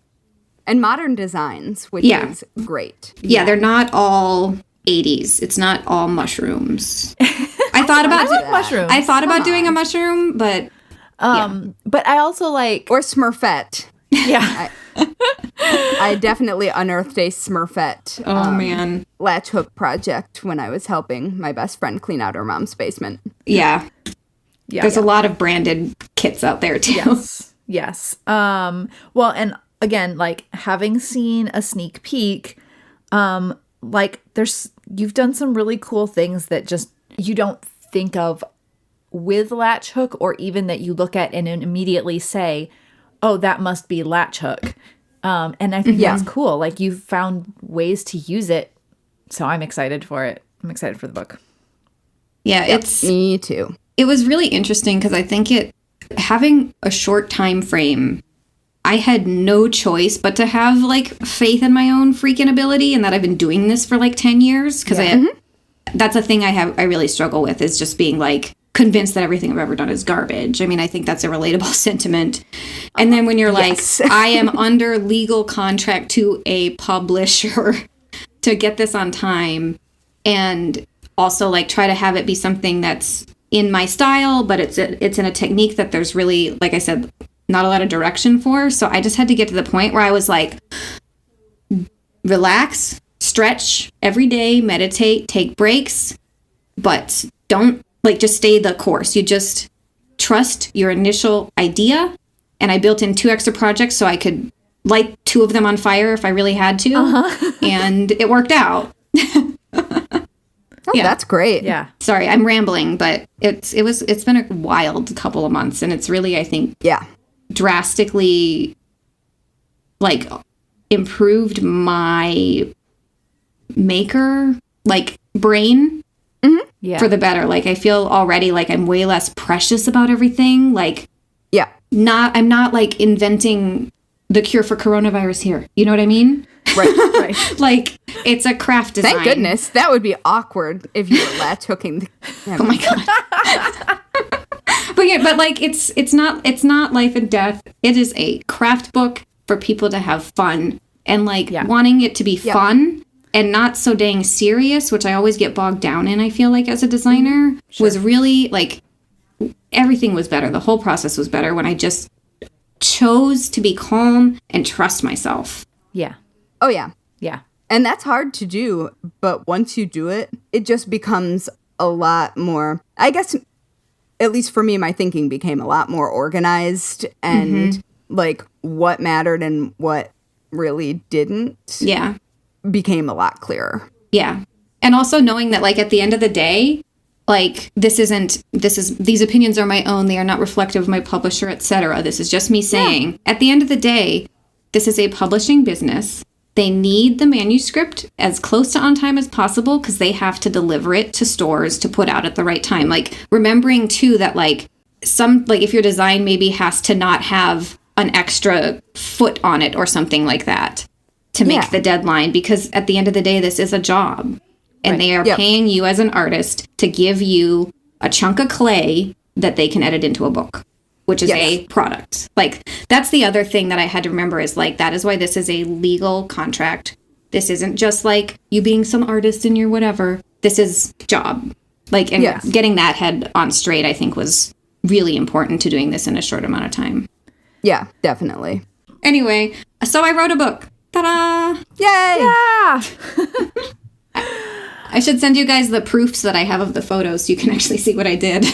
A: modern designs, which is great.
C: Yeah, they're not all 80s. It's not all mushrooms. I thought about
B: mushrooms.
C: I thought about doing a mushroom, but
B: but I also like
A: or Smurfette.
B: Yeah.
A: I definitely unearthed a Smurfette Latchhook project when I was helping my best friend clean out her mom's basement.
C: Yeah. There's a lot of branded kits out there too.
B: Yes. Well, and again, like having seen a sneak peek, like you've done some really cool things that just you don't think of with Latchhook, or even that you look at and immediately say, oh, that must be Latchhook. And I think that's cool. Like you've found ways to use it. So I'm excited for it. I'm excited for the book.
C: Yeah,
A: it's me too.
C: It was really interesting because I think having a short time frame, I had no choice but to have like faith in my own freaking ability, and that I've been doing this for like 10 years. Because that's a thing I really struggle with, is just being like convinced that everything I've ever done is garbage. I mean, I think that's a relatable sentiment. And then when you're like, I am under legal contract to a publisher to get this on time, and also like try to have it be something that's in my style, but it's in a technique that there's really, like I said, not a lot of direction for. So I just had to get to the point where I was like, relax, stretch every day, meditate, take breaks, but don't like just stay the course. You just trust your initial idea. And I built in 2 extra projects so I could light 2 of them on fire if I really had to. And it worked out.
A: That's great.
B: Yeah.
C: Sorry, I'm rambling, but it's been a wild couple of months, and it's really, I think, drastically like improved my maker like brain for the better. Like I feel already like I'm way less precious about everything. Like I'm not like inventing the cure for coronavirus here. You know what I mean?
A: Right.
C: Like it's a craft design.
A: Thank goodness. That would be awkward if you were latch hooking.
C: Oh my god. but like it's not life and death. It is a craft book for people to have fun, and like wanting it to be fun and not so dang serious, which I always get bogged down in, I feel like, as a designer, was really like everything was better. The whole process was better when I just chose to be calm and trust myself.
B: Yeah.
A: Oh, yeah.
B: Yeah.
A: And that's hard to do, but once you do it, it just becomes a lot more, I guess, at least for me, my thinking became a lot more organized, and like what mattered and what really didn't became a lot clearer.
C: Yeah. And also knowing that like at the end of the day, like these opinions are my own. They are not reflective of my publisher, etc. This is just me saying, at the end of the day, this is a publishing business. They need the manuscript as close to on time as possible because they have to deliver it to stores to put out at the right time. Like remembering too that like if your design maybe has to not have an extra foot on it or something like that to make the deadline, because at the end of the day, this is a job. And they are paying you as an artist to give you a chunk of clay that they can edit into a book which is a product. Like, that's the other thing that I had to remember is, like, that is why this is a legal contract. This isn't just, like, you being some artist in your whatever. This is job. Like, and getting that head on straight, I think, was really important to doing this in a short amount of time.
A: Yeah, definitely.
C: Anyway, so I wrote a book. Ta-da!
A: Yay!
B: Yeah!
C: I should send you guys the proofs that I have of the photos so you can actually see what I did.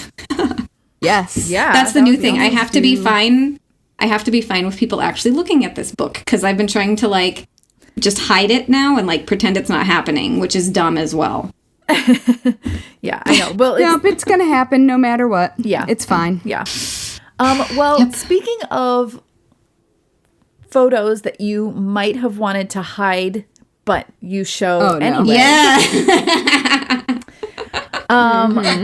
A: Yes.
B: Yeah.
C: That's the new thing. I have to be fine. I have to be fine with people actually looking at this book because I've been trying to, like, just hide it now and, like, pretend it's not happening, which is dumb as well.
B: Yeah, I know. Well,
A: it's going to happen no matter what.
B: Yeah.
A: It's fine.
B: Yeah. Speaking of photos that you might have wanted to hide, but you show anyway.
C: Yeah.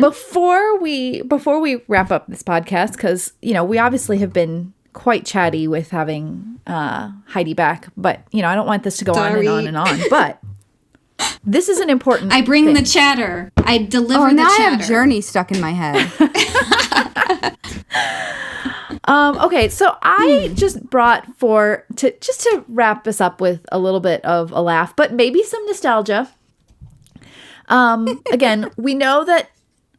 B: Before we wrap up this podcast, because, you know, we obviously have been quite chatty with having Heidi back, but, you know, I don't want this to go on and on and on, but this is an important
C: I bring
B: thing.
C: the chatter. I deliver the
A: now
C: chatter.
A: I have Journey stuck in my head.
B: Okay, so I just brought to wrap this up with a little bit of a laugh, but maybe some nostalgia. Again, we know that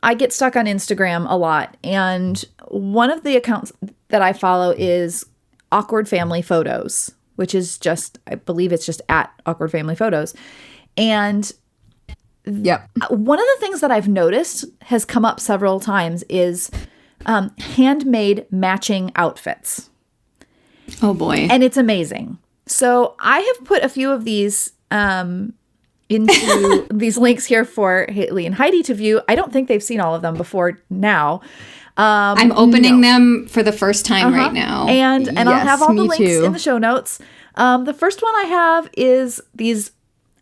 B: I get stuck on Instagram a lot, and one of the accounts that I follow is Awkward Family Photos, which is just, I believe it's just at Awkward Family Photos. And one of the things that I've noticed has come up several times is handmade matching outfits.
C: Oh boy.
B: And it's amazing. So I have put a few of these into these links here for Haley and Heidi to view. I don't think they've seen all of them before now.
C: I'm opening them for the first time right now.
B: And I'll have all the links
A: too.
B: in the show notes. The first one I have is these.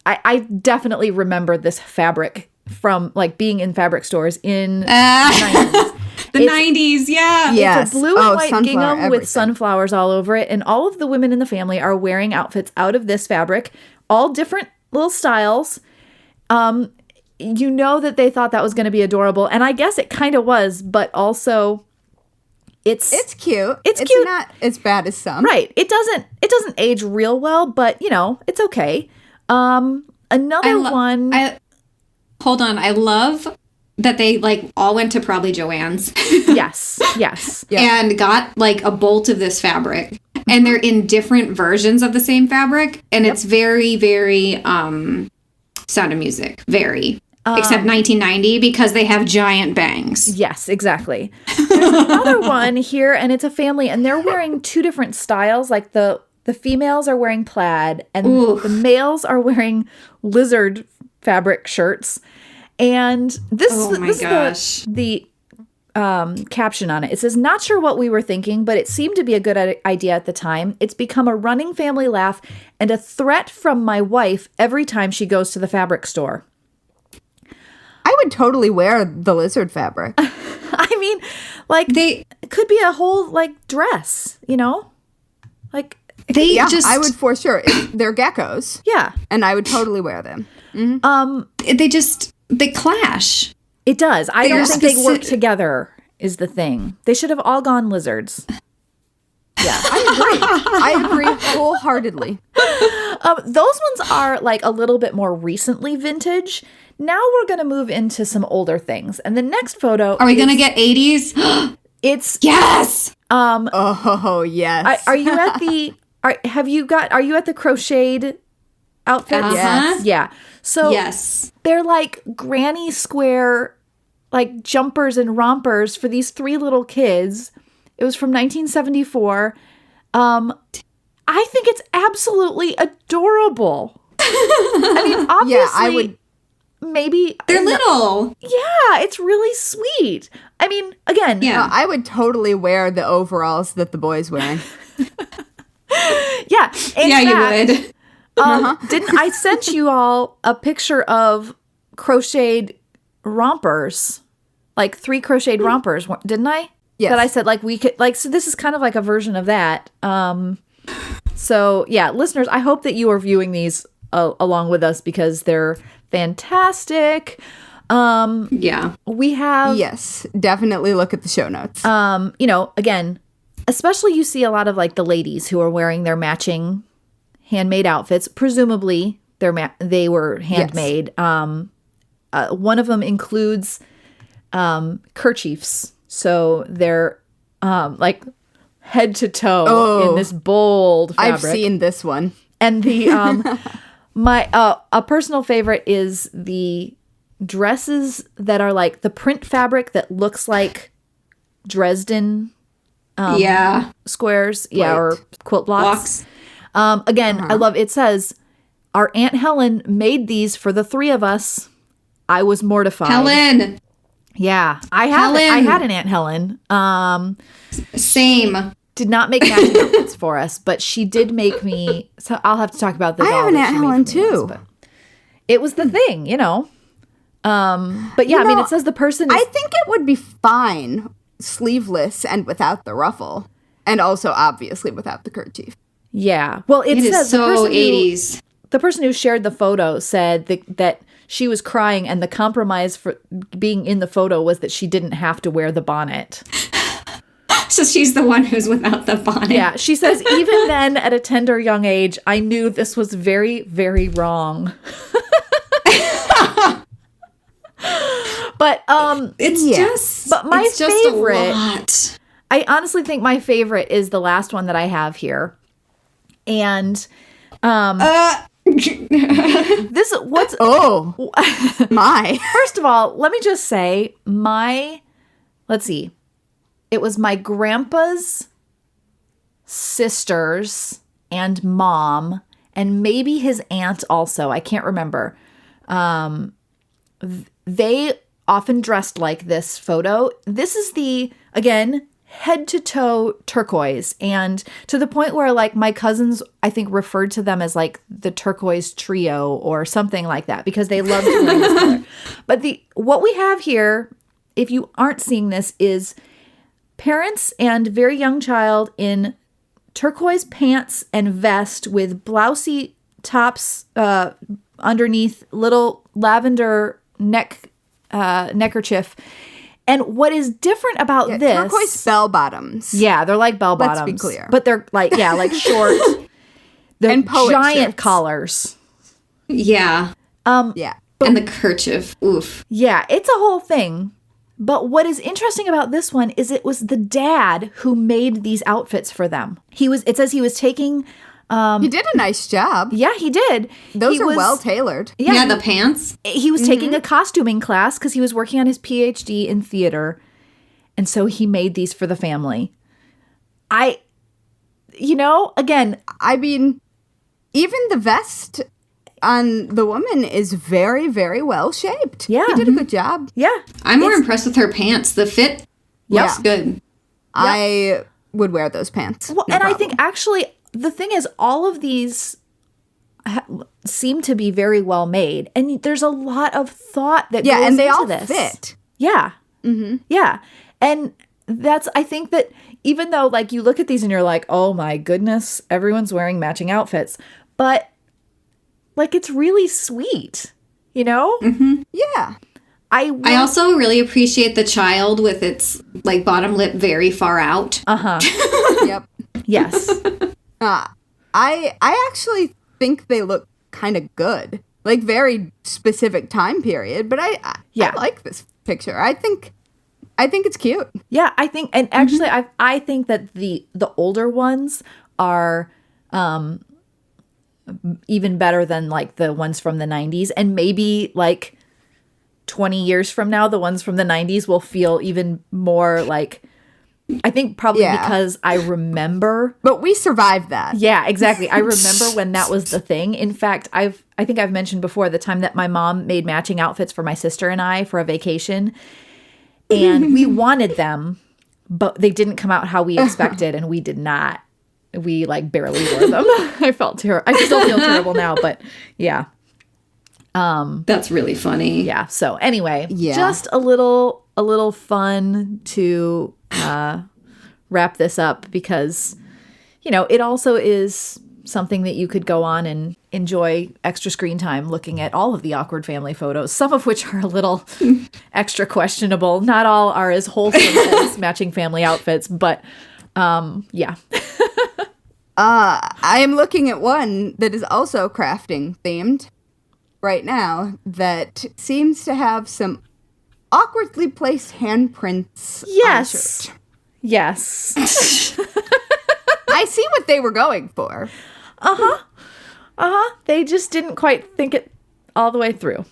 B: I definitely remember this fabric from, like, being in fabric stores in the 90s.
C: The 90s, yeah.
A: Yes.
B: It's a blue and white
A: sunflower
B: gingham
A: everything.
B: with sunflowers all over it. And all of the women in the family are wearing outfits out of this fabric, all different little styles. You know that they thought that was going to be adorable. And I guess it kind of was, but also it's
A: cute.
B: It's cute.
A: It's not as bad as some.
B: right. It doesn't age real well, but, you know, it's okay. Another one.
C: Hold on. I love that they, like, all went to probably Joann's.
B: Yes.
C: And got, like, a bolt of this fabric. And they're in different versions of the same fabric. And it's very, very Sound of Music. Very. Except 1990 because they have giant bangs.
B: Yes, exactly. There's another one here, and it's a family, and they're wearing two different styles. Like the females are wearing plaid, and the males are wearing lizard fabric shirts. And this is the caption on it. It says, "Not sure what we were thinking, but it seemed to be a good idea at the time. It's become a running family laugh and a threat from my wife every time she goes to the fabric store."
A: I would totally wear the lizard fabric.
B: I mean, like, it could be a whole, like, dress, you know? Like,
A: I would for sure. They're geckos.
B: Yeah.
A: And I would totally wear them.
C: Mm-hmm. They clash.
B: It does. I don't think they work together is the thing. They should have all gone lizards.
A: Yeah, I agree wholeheartedly.
B: Those ones are, like, a little bit more recently vintage. Now we're going to move into some older things. And the next photo
C: Are we going to get 80s?
B: It's
C: yes.
A: Oh, yes.
B: Are you at the are you at the crocheted outfits?
A: Yes.
B: Yeah. So
C: yes.
B: They're like granny square, like, jumpers and rompers for these three little kids. It was from 1974. I think it's absolutely adorable. I mean, obviously,
A: yeah, I would.
B: Maybe
C: they're little.
B: Yeah, it's really sweet. I mean, again,
A: I would totally wear the overalls that the boy's wearing.
B: Yeah,
C: you would.
B: Didn't I sent you all a picture of crocheted rompers, like 3 crocheted rompers? Didn't I?
A: Yes.
B: That I said, like, we could, like, so this is kind of like a version of that. So yeah, listeners, I hope that you are viewing these along with us because they're fantastic.
C: Yeah.
B: We have,
A: Yes, definitely look at the show notes.
B: you know, again, especially you see a lot of like the ladies who are wearing their matching handmade outfits. Presumably they were handmade. Yes. One of them includes kerchiefs. So they're like head to toe in this bold fabric.
A: I've seen this one.
B: And the my a personal favorite is the dresses that are like the print fabric that looks like Dresden squares, or quilt blocks. Again, I love it says our Aunt Helen made these for the three of us. I was mortified.
C: Helen.
B: Yeah, I had an Aunt Helen.
C: Same.
B: Did not make matching outfits for us, but she did make me. So I'll have to talk about the doll.
A: I have an Aunt Helen too.
B: It was the thing, you know. But yeah, I mean, it says the person.
A: I think it would be fine sleeveless and without the ruffle, and also obviously without the kerchief.
B: Yeah, well, it says
C: is so 80s.
B: The person who shared the photo said that she was crying, and the compromise for being in the photo was that she didn't have to wear the bonnet.
C: So she's the one who's without the bonnet.
B: Yeah, she says, even then, at a tender young age, I knew this was very, very wrong. But
C: it's just.
B: But my
C: it's just
B: favorite.
C: A lot.
B: I honestly think my favorite is the last one that I have here, and this what's
A: my.
B: First of all, let me just say let's see. It was my grandpa's sisters and mom, and maybe his aunt also. I can't remember. They often dressed like this photo. This is again, head to toe turquoise. And to the point where like my cousins, I think, referred to them as like the turquoise trio or something like that because they loved wearing this color. But what we have here, if you aren't seeing this, is parents and very young child in turquoise pants and vest with blousey tops underneath, little lavender neckerchief. And what is different about this...
A: turquoise bell bottoms.
B: Yeah, they're like bell bottoms.
A: Let's be clear.
B: But they're like, like short. They're
A: and
B: giant
A: shirts.
B: Collars.
C: Yeah.
A: Yeah.
C: And the kerchief. Oof.
B: Yeah, it's a whole thing. But what is interesting about this one is it was the dad who made these outfits for them. It says he was taking...
A: he did a nice job.
B: Yeah, he did.
A: Those are well tailored.
C: Yeah, the pants.
B: He was taking a costuming class because he was working on his PhD in theater. And so he made these for the family. Again...
A: I mean, even the vest on the woman is very, very well shaped.
B: Yeah.
A: He did a good job.
B: Yeah.
C: I'm more impressed with her pants. The fit looks good.
A: I would wear those pants.
B: Well,
A: no
B: and
A: problem.
B: I think actually the thing is all of these seem to be very well made. And there's a lot of thought that goes
A: and they
B: into
A: all
B: this.
A: fit.
B: Yeah. Mm-hmm. Yeah. And I think that even though like you look at these and you're like, oh my goodness, everyone's wearing matching outfits. But like, it's really sweet, you know?
C: Mm-hmm.
A: Yeah.
C: I also really appreciate the child with its like bottom lip very far out.
A: Yep.
B: Yes.
A: I actually think they look kind of good. Like very specific time period, but I like this picture. I think it's cute.
B: Yeah, I think, and actually I think that the older ones are even better than like the ones from the 90s, and maybe like 20 years from now the ones from the 90s will feel even more like, I think probably because I remember.
A: But we survived that.
B: Yeah, exactly. I remember when that was the thing. In fact, I think I've mentioned before the time that my mom made matching outfits for my sister and I for a vacation, and we wanted them, but they didn't come out how we expected, and we did not. We like barely wore them. I felt terrible. I still feel terrible now, but yeah.
C: That's really funny.
B: Yeah. So anyway, just a little fun to wrap this up because, it also is something that you could go on and enjoy extra screen time looking at all of the awkward family photos, some of which are a little extra questionable. Not all are as wholesome as matching family outfits, but yeah.
A: I am looking at one that is also crafting themed right now that seems to have some awkwardly placed handprints.
B: Yes.
A: On the shirt.
B: Yes.
A: I see what they were going for.
B: They just didn't quite think it all the way through.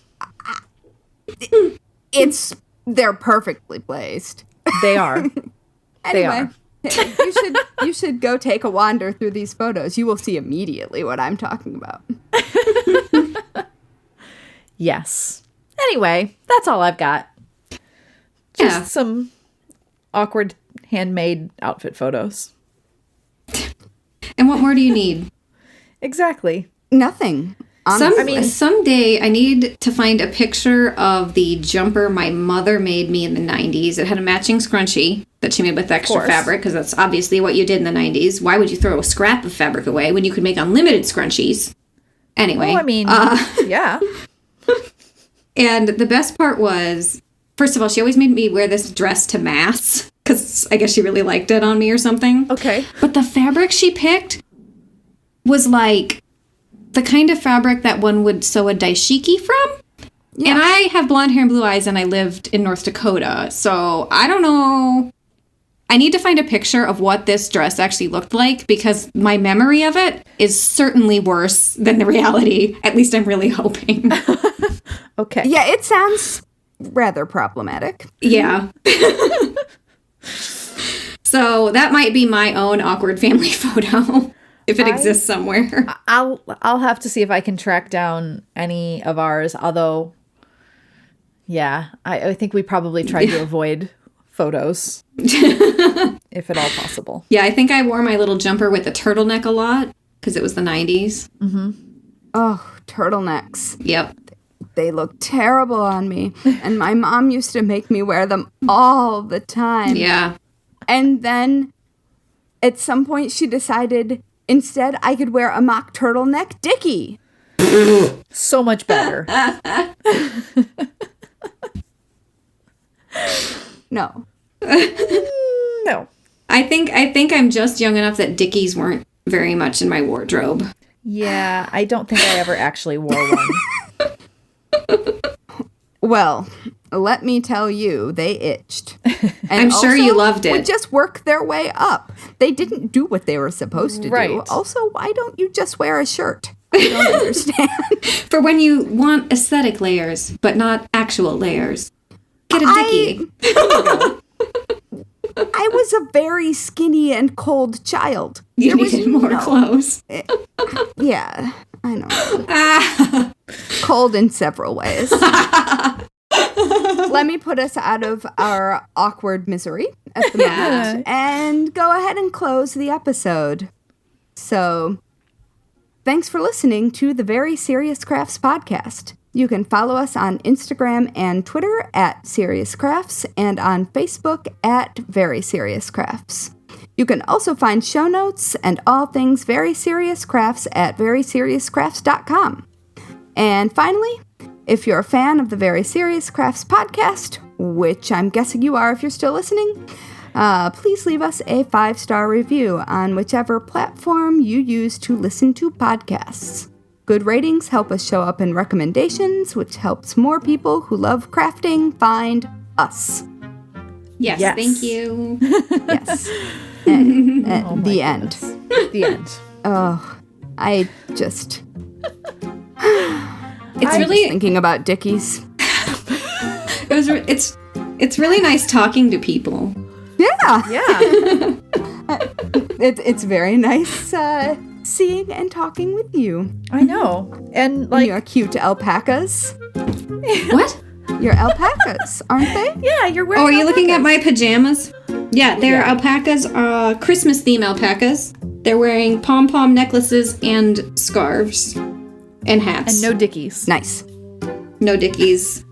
A: They're perfectly placed.
B: They are.
A: Anyway,
B: They are.
A: you should go take a wander through these photos. You will see immediately what I'm talking about.
B: Yes. Anyway, that's all I've got. Just some awkward handmade outfit photos.
C: And what more do you need?
B: Exactly.
A: Nothing. Honestly.
C: Someday I need to find a picture of the jumper my mother made me in the 90s. It had a matching scrunchie that she made with extra fabric, because that's obviously what you did in the 90s. Why would you throw a scrap of fabric away when you could make unlimited scrunchies? Anyway.
B: Well, I mean, yeah.
C: And the best part was, first of all, she always made me wear this dress to mass, because I guess she really liked it on me or something.
B: Okay.
C: But the fabric she picked was like the kind of fabric that one would sew a daishiki from. Yeah. And I have blonde hair and blue eyes, and I lived in North Dakota. So I don't know. I need to find a picture of what this dress actually looked like, because my memory of it is certainly worse than the reality. At least I'm really hoping.
B: Okay.
A: Yeah, it sounds rather problematic.
C: Yeah. So that might be my own awkward family photo, if it exists somewhere.
B: I'll have to see if I can track down any of ours, although, yeah, I think we probably tried to avoid photos, if at all possible.
C: Yeah, I think I wore my little jumper with the turtleneck a lot, because it was the 90s.
B: Mm-hmm.
A: Oh, turtlenecks.
C: Yep.
A: They look terrible on me. And my mom used to make me wear them all the time.
C: Yeah.
A: And then at some point she decided instead I could wear a mock turtleneck dickie.
B: So much better.
A: No.
B: No.
C: I think I'm just young enough that dickies weren't very much in my wardrobe.
B: Yeah, I don't think I ever actually wore one.
A: Well, let me tell you, they itched. And
C: I'm sure you loved it.
A: Would just work their way up. They didn't do what they were supposed to do.
B: Right.
A: Also, why don't you just wear a shirt? I don't understand.
C: For when you want aesthetic layers, but not actual layers. Get a dickie.
A: I was a very skinny and cold child.
C: You needed more clothes.
A: Yeah, I know. Cold in several ways. Let me put us out of our awkward misery at the moment and go ahead and close the episode. So, thanks for listening to the Very Serious Crafts podcast. You can follow us on Instagram and Twitter at Serious Crafts and on Facebook at Very Serious Crafts. You can also find show notes and all things Very Serious Crafts at veryseriouscrafts.com. And finally, if you're a fan of the Very Serious Crafts podcast, which I'm guessing you are if you're still listening, please leave us a 5-star review on whichever platform you use to listen to podcasts. Good ratings help us show up in recommendations, which helps more people who love crafting find us.
C: Yes. Thank you.
A: Yes. And, the end.
B: The end.
A: Oh, I just...
C: It's really
A: just thinking about dickies.
C: It's really nice talking to people.
A: Yeah.
B: Yeah.
A: It's very nice seeing and talking with you.
B: I know. And
A: Like
B: like,
A: your cute alpacas.
C: What?
A: Your alpacas, aren't they?
B: yeah, you're wearing
C: Oh, are you looking at
B: alpacas.
C: my pajamas? Yeah, they're alpacas, Christmas theme alpacas. They're wearing pom-pom necklaces and scarves and hats.
B: And no dickies.
A: Nice.
C: No dickies.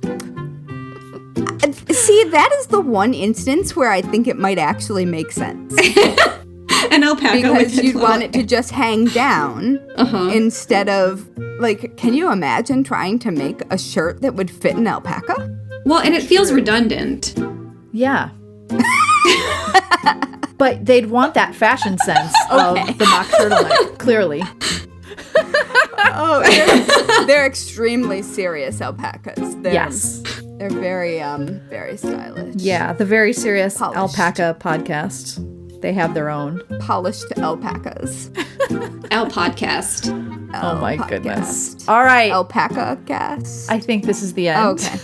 A: See, that is the one instance where I think it might actually make sense.
C: An alpaca
A: because
C: with
A: you'd want it to just hang down instead of, like, can you imagine trying to make a shirt that would fit an alpaca?
C: Well, and it feels redundant.
B: Yeah. But they'd want that fashion sense of the mock turtleneck, clearly.
A: They're extremely serious alpacas.
B: Yes.
A: They're very, very stylish.
B: Yeah, the Very Serious
A: Polished.
B: Alpaca podcast. They have their own.
A: Polished alpacas.
C: Podcast.
B: Oh my goodness. All right.
A: Alpaca cast.
B: I think this is the end.
A: Okay.